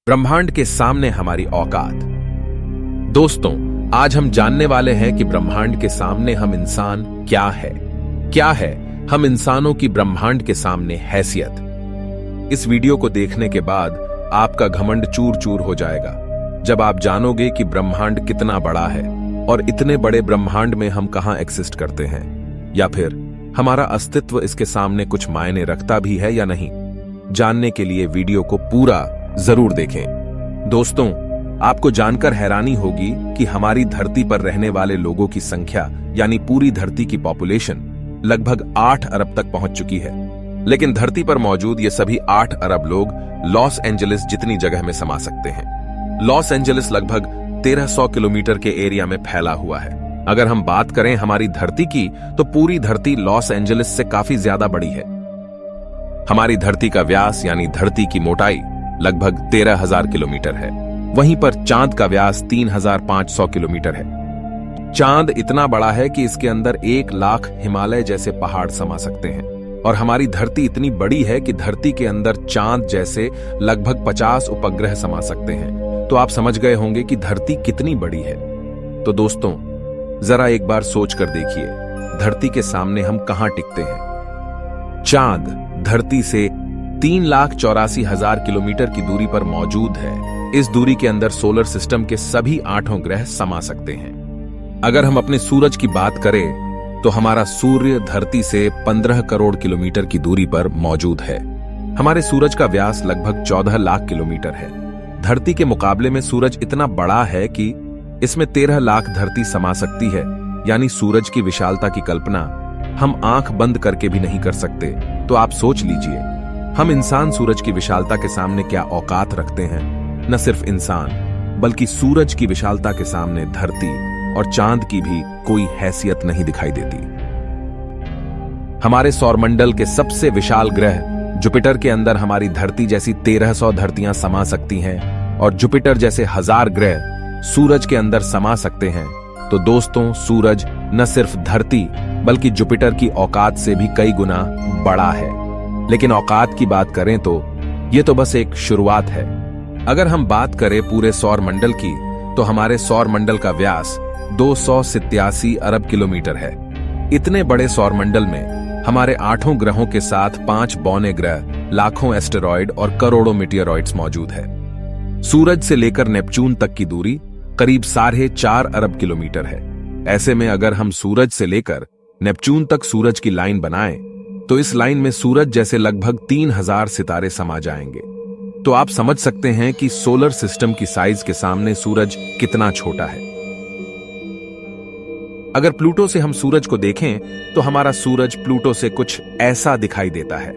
ब्रह्मांड के सामने हमारी औकात। दोस्तों, आज हम जानने वाले हैं कि ब्रह्मांड के सामने हम इंसान क्या है हम इंसानों की ब्रह्मांड के सामने हैसियत। इस वीडियो को देखने के बाद आपका घमंड चूर चूर हो जाएगा जब आप जानोगे कि ब्रह्मांड कितना बड़ा है और इतने बड़े ब्रह्मांड में हम कहां एग्जिस्ट करते हैं, या फिर हमारा अस्तित्व इसके सामने कुछ मायने रखता भी है या नहीं। जानने के लिए वीडियो को पूरा जरूर देखें। दोस्तों, आपको जानकर हैरानी होगी कि हमारी धरती पर रहने वाले लोगों की संख्या यानी पूरी धरती की पॉपुलेशन लगभग 8 अरब तक पहुंच चुकी है। लेकिन धरती पर मौजूद ये सभी 8 अरब लोग लॉस एंजलिस जितनी जगह में समा सकते हैं। लॉस एंजलिस लगभग 1300 किलोमीटर के एरिया में फैला हुआ है। अगर हम बात करें हमारी धरती की, तो पूरी धरती लॉस एंजलिस से काफी ज्यादा बड़ी है। हमारी धरती का व्यास यानी धरती की मोटाई लगभग 13,000 किलोमीटर है। वहीं पर चांद का व्यास 3,500 किलोमीटर है। चांद इतना बड़ा है कि इसके अंदर 1 लाख हिमालय जैसे पहाड़ समा सकते हैं। और हमारी धरती इतनी बड़ी है कि धरती के अंदर चांद जैसे लगभग 50 उपग्रह समा सकते हैं। तो आप समझ गए होंगे कि धरती कितनी बड़ी है। तो दोस्तों, जरा एक बार सोच कर देखिए, धरती के सामने हम कहां टिकते हैं। चांद धरती से 3,84,000 किलोमीटर की दूरी पर मौजूद है। इस दूरी के अंदर सोलर सिस्टम के सभी 8 ग्रह समा सकते हैं। अगर हम अपने सूरज की बात करें तो हमारा सूर्य धरती से 15 करोड़ किलोमीटर की दूरी पर मौजूद है। हमारे सूरज का व्यास लगभग 14 लाख किलोमीटर है। धरती के मुकाबले में सूरज इतना बड़ा है कि इसमें 13 लाख धरती समा सकती है। यानी सूरज की विशालता की कल्पना हम आंख बंद करके भी नहीं कर सकते। तो आप सोच लीजिए, हम इंसान सूरज की विशालता के सामने क्या औकात रखते हैं। न सिर्फ इंसान, बल्कि सूरज की विशालता के सामने धरती और चांद की भी कोई हैसियत नहीं दिखाई देती। हमारे सौरमंडल के सबसे विशाल ग्रह जुपिटर के अंदर हमारी धरती जैसी 1300 धरतियां समा सकती हैं, और जुपिटर जैसे 1000 ग्रह सूरज के अंदर समा सकते हैं। तो दोस्तों, सूरज न सिर्फ धरती बल्कि जुपिटर की औकात से भी कई गुना बड़ा है। लेकिन औकात की बात करें तो यह तो बस एक शुरुआत है। अगर हम बात करें पूरे सौर मंडल की, तो हमारे सौर मंडल का व्यास 287 अरब किलोमीटर है। इतने बड़े सौर मंडल में हमारे 8 ग्रहों के साथ 5 बौने ग्रह, लाखों एस्टेरॉयड और करोड़ों मीटियोरॉइड्स मौजूद है। सूरज से लेकर नेपच्यून तक की दूरी करीब 4.5 अरब किलोमीटर है। ऐसे में अगर हम सूरज से लेकर नेपच्यून तक सूरज की लाइन बनाएं, तो इस लाइन में सूरज जैसे लगभग 3000 सितारे समा जाएंगे। तो आप समझ सकते हैं कि सोलर सिस्टम की साइज के सामने सूरज कितना छोटा है। अगर प्लूटो से हम सूरज को देखें, तो हमारा सूरज प्लूटो से कुछ ऐसा दिखाई देता है।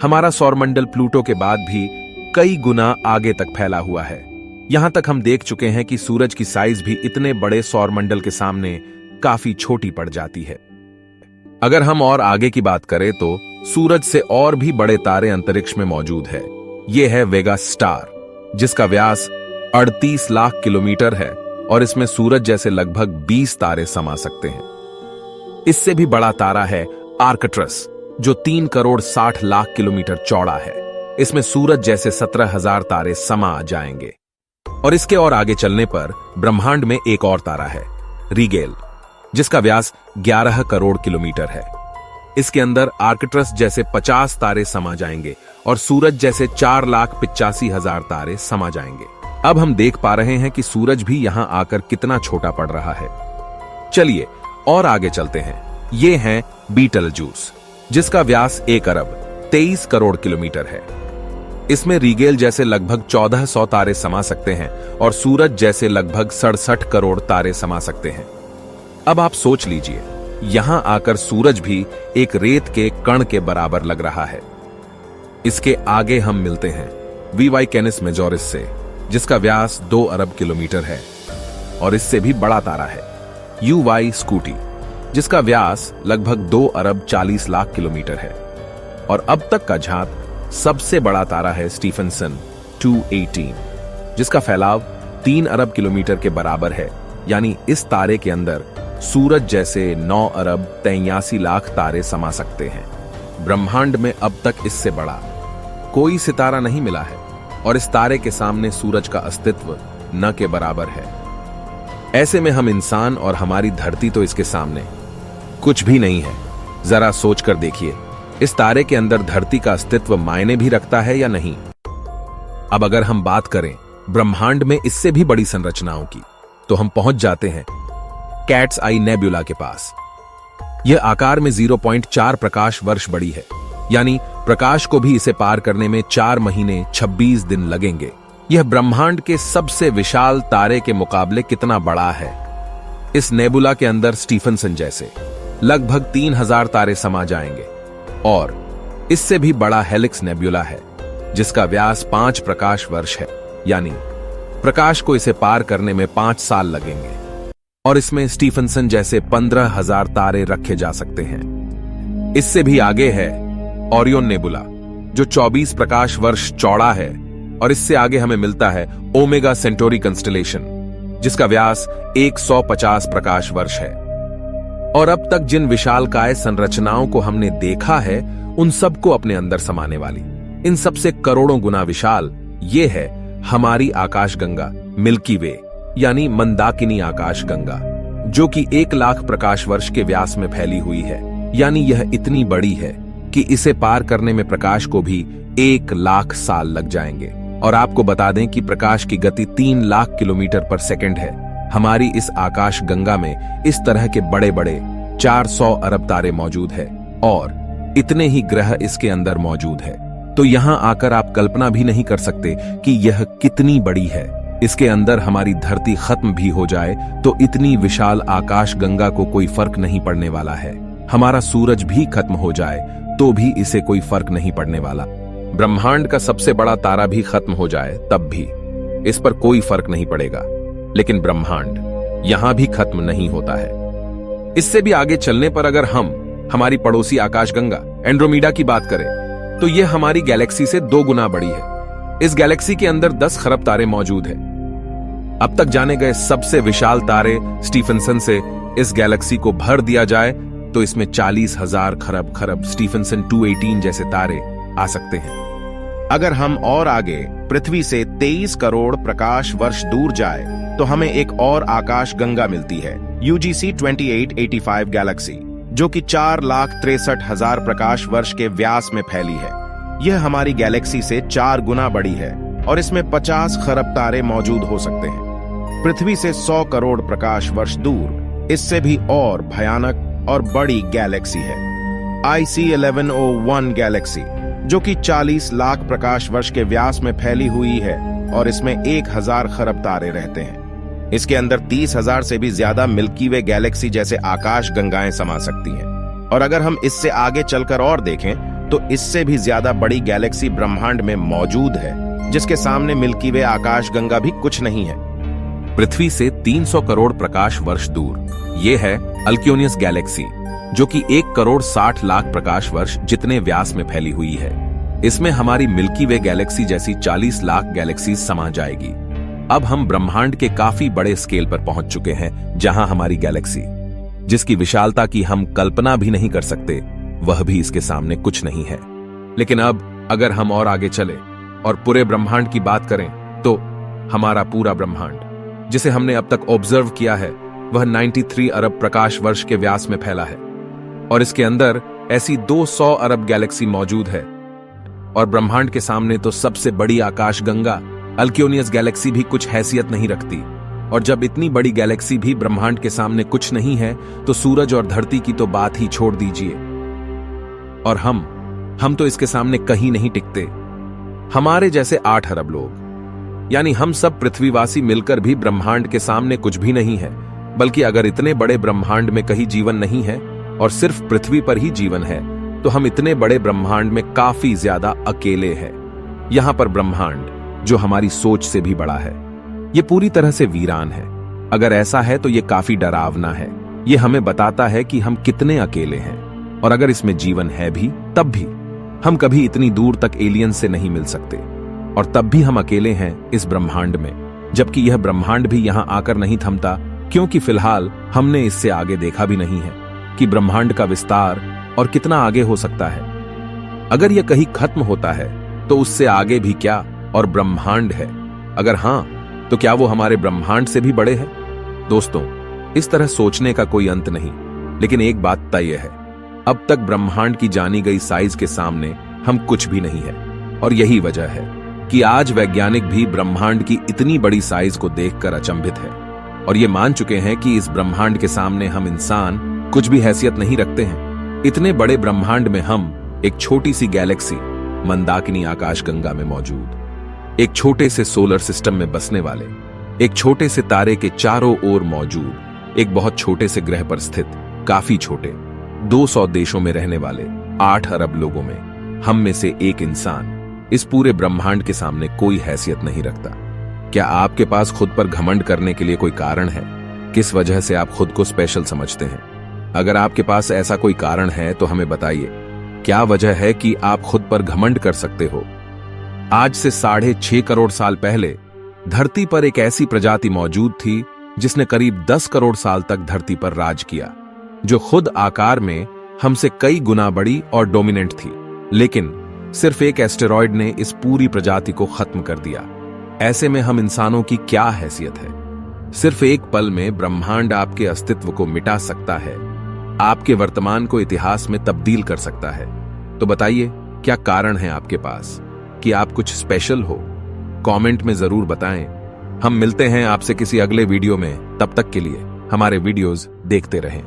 हमारा सौरमंडल प्लूटो के बाद भी कई गुना आगे तक फैला हुआ है। यहां तक हम देख चुके हैं कि सूरज की साइज भी इतने बड़े सौरमंडल के सामने काफी छोटी पड़ जाती है। अगर हम और आगे की बात करें तो सूरज से और भी बड़े तारे अंतरिक्ष में मौजूद है। यह है वेगा स्टार, जिसका व्यास 38 लाख किलोमीटर है, और इसमें सूरज जैसे लगभग 20 तारे समा सकते हैं। इससे भी बड़ा तारा है आर्कट्रस, जो 3 करोड़ 60 लाख किलोमीटर चौड़ा है। इसमें सूरज जैसे 17,000 तारे समा जाएंगे। और इसके और आगे चलने पर ब्रह्मांड में एक और तारा है, रीगेल, जिसका व्यास 11 करोड़ किलोमीटर है। इसके अंदर आर्कट्रस जैसे 50 तारे समा जाएंगे और सूरज जैसे 4,85,000 तारे समा जाएंगे। अब हम देख पा रहे हैं कि सूरज भी यहां आकर कितना छोटा पड़ रहा है। चलिए और आगे चलते हैं। ये है बीटलजूस, जिसका व्यास 1 अरब 23 करोड़ किलोमीटर है। इसमें रीगेल जैसे लगभग 1400 तारे समा सकते हैं और सूरज जैसे लगभग 67 करोड़ तारे समा सकते हैं। अब आप सोच लीजिए, यहां आकर सूरज भी एक रेत के कण के बराबर लग रहा है। इसके आगे हम मिलते हैं वीवाई कैनिस मेजोरिस से, जिसका व्यास 2 अरब किलोमीटर है, और इससे भी बड़ा तारा है यूवाई स्कूटी, जिसका व्यास लगभग 2 अरब 40 लाख किलोमीटर है। और अब तक का झांक सबसे बड़ा तारा है स्टीफनसन 218, जिसका फैलाव 3 अरब किलोमीटर के बराबर है। यानी इस तारे के अंदर सूरज जैसे 9 अरब 83 लाख तारे समा सकते हैं। ब्रह्मांड में अब तक इससे बड़ा कोई सितारा नहीं मिला है। और इस तारे के सामने सूरज का अस्तित्व न के बराबर है। ऐसे में हम इंसान और हमारी धरती तो इसके सामने कुछ भी नहीं है। जरा सोच कर देखिए, इस तारे के अंदर धरती का अस्तित्व मायने भी रखता है या नहीं। अब अगर हम बात करें ब्रह्मांड में इससे भी बड़ी संरचनाओं की, तो हम पहुंच जाते हैं कैट्स आई नेबुला के पास। यह आकार में 0.4 प्रकाश वर्ष बड़ी है, यानी प्रकाश को भी इसे पार करने में 4 महीने 26 दिन लगेंगे। यह ब्रह्मांड के सबसे विशाल तारे के मुकाबले कितना बड़ा है। इस नेबुला के अंदर स्टीफनसन जैसे लगभग 3000 तारे समा जाएंगे, और इससे भी बड़ा हेलिक्स नेबुला है जिसका व्यास 5 प्रकाश वर्ष है, यानी प्रकाश को इसे पार करने में 5 साल लगेंगे। और इसमें स्टीफनसन जैसे 15,000 तारे रखे जा सकते हैं। इससे भी आगे है ओरियन नेबुला, जो 24 प्रकाश वर्ष चौड़ा है, और इससे आगे हमें मिलता है ओमेगा सेंटोरी कंस्टेलेशन, जिसका व्यास 150 प्रकाश वर्ष है। और अब तक जिन विशालकाय संरचनाओं को हमने देखा है, उन सबको अपने अंदर समाने वाली, इन सबसे करोड़ों गुना विशाल ये है हमारी आकाशगंगा मिल्की वे, यानी मंदाकिनी आकाशगंगा, जो कि 1 लाख प्रकाश वर्ष के व्यास में फैली हुई है। यानी यह इतनी बड़ी है कि इसे पार करने में प्रकाश को भी 1 लाख साल लग जाएंगे। और आपको बता दें कि प्रकाश की गति 3 लाख किलोमीटर पर सेकंड है। हमारी इस आकाश गंगा में इस तरह के बड़े बड़े 400 अरब तारे मौजूद है, और इतने ही ग्रह इसके अंदर मौजूद है। तो यहां आकर आप कल्पना भी नहीं कर सकते कि यह कितनी बड़ी है। इसके अंदर हमारी धरती खत्म भी हो जाए तो इतनी विशाल आकाश गंगा को कोई फर्क नहीं पड़ने वाला है। हमारा सूरज भी खत्म हो जाए तो भी इसे कोई फर्क नहीं पड़ने वाला। ब्रह्मांड का सबसे बड़ा तारा भी खत्म हो जाए तब भी इस पर कोई फर्क नहीं पड़ेगा। लेकिन ब्रह्मांड यहां भी खत्म नहीं होता है। इससे भी आगे चलने पर अगर हम हमारी पड़ोसी आकाशगंगा एंड्रोमेडा की बात करें, तो यह हमारी गैलेक्सी से 2 गुना बड़ी है। इस गैलेक्सी के अंदर 10 खरब तारे मौजूद हैं। अब तक जाने गए सबसे विशाल तारे स्टीफनसन से इस गैलेक्सी को भर दिया जाए तो इसमें 40,000 खरब स्टीफनसन 218 जैसे तारे आ सकते हैं। अगर हम और आगे पृथ्वी से 23 करोड़ प्रकाश वर्ष दूर जाए तो हमें एक और आकाश गंगा मिलती है, UGC 2885 गैलेक्सी, जो कि 4,63,000 प्रकाश वर्ष के व्यास में फैली है। यह हमारी गैलेक्सी से 4 गुना बड़ी है और इसमें 50 खरब तारे मौजूद हो सकते हैं। पृथ्वी से 100 करोड़ प्रकाश वर्ष दूर इससे भी और भयानक और बड़ी गैलेक्सी है, IC1101 गैलेक्सी, जो कि 40 लाख प्रकाश वर्ष के व्यास में फैली हुई है और इसमें 1000 खरब तारे रहते हैं। इसके अंदर 30,000 से भी ज्यादा मिल्की वे गैलेक्सी जैसे आकाश गंगाएं समा सकती हैं। और अगर हम इससे आगे चलकर और देखें तो इससे भी ज्यादा बड़ी गैलेक्सी ब्रह्मांड में मौजूद है, जिसके सामने मिल्की वे आकाश गंगा भी कुछ नहीं है। पृथ्वी से 300 करोड़ प्रकाश वर्ष दूर यह है अल्क्योनियस गैलेक्सी, जो कि 1 करोड़ 60 लाख प्रकाश वर्ष जितने व्यास में फैली हुई है। इसमें हमारी मिल्की वे गैलेक्सी जैसी 40 लाख गैलेक्सी समा जाएगी। अब हम ब्रह्मांड के काफी बड़े स्केल पर पहुंच चुके हैं, जहां हमारी गैलेक्सी, जिसकी विशालता की हम कल्पना भी नहीं कर सकते, वह भी इसके सामने कुछ नहीं है। लेकिन अब अगर हम और आगे चले और पूरे ब्रह्मांड की बात करें तो हमारा पूरा ब्रह्मांड, जिसे हमने अब तक ऑब्जर्व किया है, वह 93 अरब प्रकाश वर्ष के व्यास में फैला है। और इसके अंदर ऐसी 200 अरब गैलेक्सी मौजूद है। और ब्रह्मांड के सामने तो सबसे बड़ी आकाश गंगा अल्क्योनियस गैलेक्सी भी कुछ हैसियत नहीं रखती। और जब इतनी बड़ी गैलेक्सी भी ब्रह्मांड के सामने कुछ नहीं है, तो सूरज और धरती की तो बात ही छोड़ दीजिए। और हम तो इसके सामने कहीं नहीं टिकते। हमारे जैसे 8 अरब लोग, यानी हम सब पृथ्वीवासी मिलकर भी ब्रह्मांड के सामने कुछ भी नहीं है। बल्कि अगर इतने बड़े ब्रह्मांड में कहीं जीवन नहीं है और सिर्फ पृथ्वी पर ही जीवन है, तो हम इतने बड़े ब्रह्मांड में काफी ज्यादा अकेले हैं। यहां पर ब्रह्मांड, जो हमारी सोच से भी बड़ा है, ये पूरी तरह से वीरान है। अगर ऐसा है तो ये काफी डरावना है। ये हमें बताता है कि हम कितने अकेले हैं। और अगर इसमें जीवन है भी, तब भी हम कभी इतनी दूर तक एलियन से नहीं मिल सकते। और तब भी हम अकेले हैं इस ब्रह्मांड में, जबकि यह ब्रह्मांड भी यहां आकर नहीं थमता, क्योंकि फिलहाल हमने इससे आगे देखा भी नहीं है कि ब्रह्मांड का विस्तार और कितना आगे हो सकता है। अगर यह कहीं खत्म होता है तो उससे आगे भी क्या, और ब्रह्मांड है? अगर हां, तो क्या वो हमारे ब्रह्मांड से भी बड़े हैं? दोस्तों, इस तरह सोचने का कोई अंत नहीं, लेकिन एक बात तय है, अब तक ब्रह्मांड की जानी गई साइज के सामने हम कुछ भी नहीं है। और यही वजह है कि आज वैज्ञानिक भी ब्रह्मांड की इतनी बड़ी साइज को देखकर अचंभित है और ये मान चुके हैं कि इस ब्रह्मांड के सामने हम इंसान कुछ भी हैसियत नहीं रखते हैं। इतने बड़े ब्रह्मांड में हम एक छोटी सी गैलेक्सी मंदाकिनी आकाशगंगा में मौजूद, एक छोटे से सोलर सिस्टम में बसने वाले, एक छोटे से तारे के चारों ओर मौजूद, एक बहुत छोटे से ग्रह पर स्थित, काफी छोटे 200 देशों में रहने वाले 8 अरब लोगों में हम में से एक इंसान इस पूरे ब्रह्मांड के सामने कोई हैसियत नहीं रखता। क्या आपके पास खुद पर घमंड करने के लिए कोई कारण है? किस वजह से आप खुद को स्पेशल समझते हैं? अगर आपके पास ऐसा कोई कारण है तो हमें बताइए, क्या वजह है कि आप खुद पर घमंड कर सकते हो? आज से 6.5 करोड़ साल पहले धरती पर एक ऐसी प्रजाति मौजूद थी जिसने करीब 10 करोड़ साल तक धरती पर राज किया, जो खुद आकार में हमसे कई गुना बड़ी और डोमिनेंट थी। लेकिन सिर्फ एक एस्टेरॉयड ने इस पूरी प्रजाति को खत्म कर दिया। ऐसे में हम इंसानों की क्या हैसियत है? सिर्फ एक पल में ब्रह्मांड आपके अस्तित्व को मिटा सकता है, आपके वर्तमान को इतिहास में तब्दील कर सकता है। तो बताइए, क्या कारण है आपके पास कि आप कुछ स्पेशल हो? कमेंट में जरूर बताएं। हम मिलते हैं आपसे किसी अगले वीडियो में। तब तक के लिए हमारे वीडियोस देखते रहें।